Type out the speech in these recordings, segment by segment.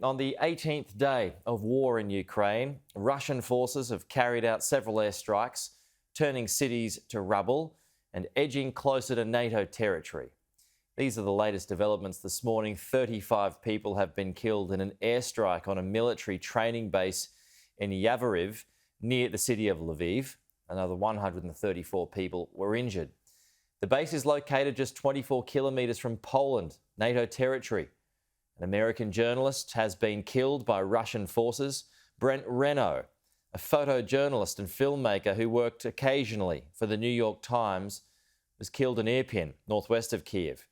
On the 18th day of war in Ukraine, Russian forces have carried out several airstrikes, turning cities to rubble and edging closer to NATO territory. These are the latest developments this morning. 35 people have been killed in an airstrike on a military training base in Yavoriv, near the city of Lviv. Another 134 people were injured. The base is located just 24 kilometres from Poland, NATO territory. An American journalist has been killed by Russian forces. Brent Renaud, a photojournalist and filmmaker who worked occasionally for the New York Times, was killed in Irpin, northwest of Kyiv.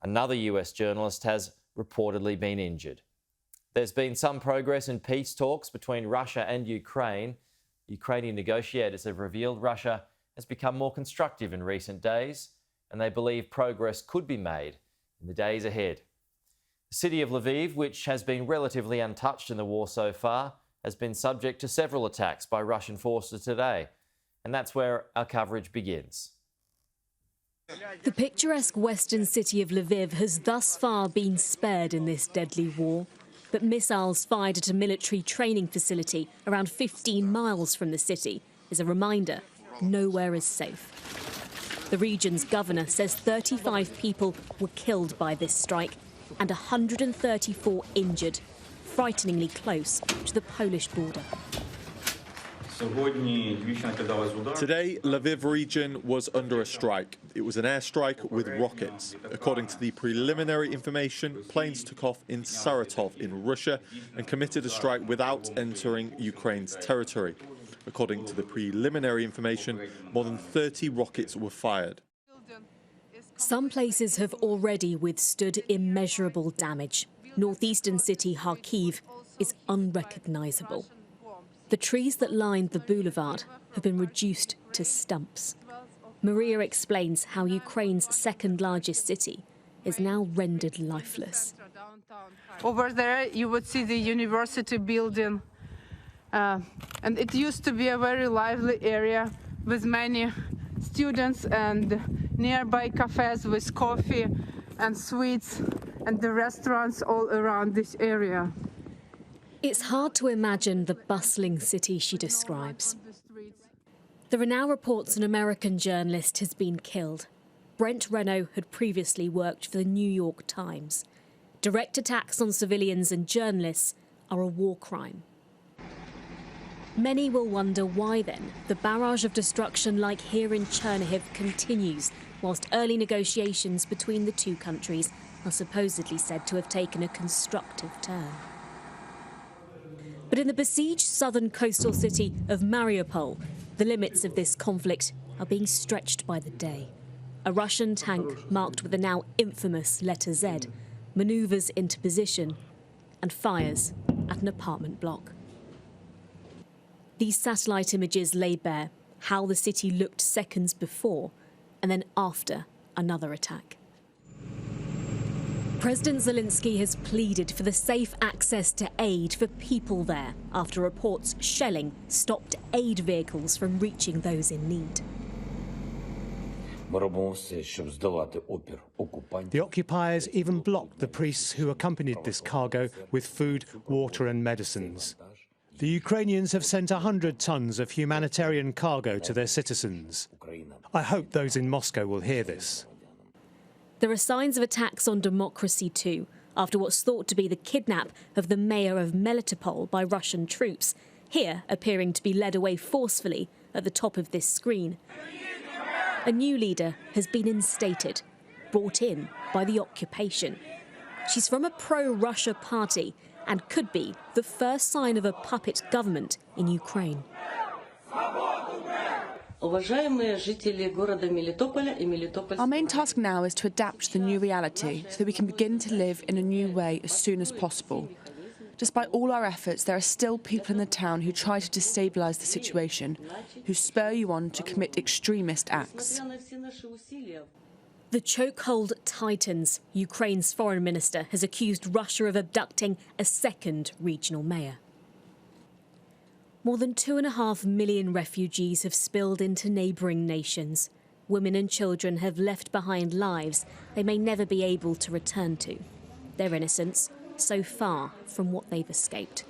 Another US journalist has reportedly been injured. There's been some progress in peace talks between Russia and Ukraine. Ukrainian negotiators have revealed Russia has become more constructive in recent days, and they believe progress could be made in the days ahead. The city of Lviv, which has been relatively untouched in the war so far, has been subject to several attacks by Russian forces today. And that's where our coverage begins. The picturesque western city of Lviv has thus far been spared in this deadly war. But missiles fired at a military training facility around 15 miles from the city is a reminder nowhere is safe. The region's governor says 35 people were killed by this strike and 134 injured, frighteningly close to the Polish border. Today, Lviv region was under a strike. It was an airstrike with rockets. According to the preliminary information, planes took off in Saratov in Russia and committed a strike without entering Ukraine's territory. According to the preliminary information, more than 30 rockets were fired. Some places have already withstood immeasurable damage. Northeastern city Kyiv is unrecognisable. The trees that lined the boulevard have been reduced to stumps. Maria explains how Ukraine's second largest city is now rendered lifeless. Over there you would see the university building, and it used to be a very lively area with many students and nearby cafes with coffee and sweets and the restaurants all around this area. It's hard to imagine the bustling city she describes. There are now reports an American journalist has been killed. Brent Renaud had previously worked for the New York Times. Direct attacks on civilians and journalists are a war crime. Many will wonder why then the barrage of destruction like here in Chernihiv continues, whilst early negotiations between the two countries are supposedly said to have taken a constructive turn. But in the besieged southern coastal city of Mariupol, the limits of this conflict are being stretched by the day. A Russian tank marked with the now infamous letter Z manoeuvres into position and fires at an apartment block. These satellite images lay bare how the city looked seconds before and then after another attack. President Zelensky has pleaded for the safe access to aid for people there after reports shelling stopped aid vehicles from reaching those in need. The occupiers even blocked the priests who accompanied this cargo with food, water and medicines. The Ukrainians have sent 100 tons of humanitarian cargo to their citizens. I hope those in Moscow will hear this. There are signs of attacks on democracy too, after what's thought to be the kidnap of the mayor of Melitopol by Russian troops, here appearing to be led away forcefully at the top of this screen. A new leader has been instated, brought in by the occupation. She's from a pro-Russia party and could be the first sign of a puppet government in Ukraine. Our main task now is to adapt to the new reality so that we can begin to live in a new way as soon as possible. Despite all our efforts, there are still people in the town who try to destabilise the situation, who spur you on to commit extremist acts. The chokehold tightens. Ukraine's foreign minister has accused Russia of abducting a second regional mayor. More than 2.5 million refugees have spilled into neighbouring nations. Women and children have left behind lives they may never be able to return to. Their innocence so far from what they've escaped.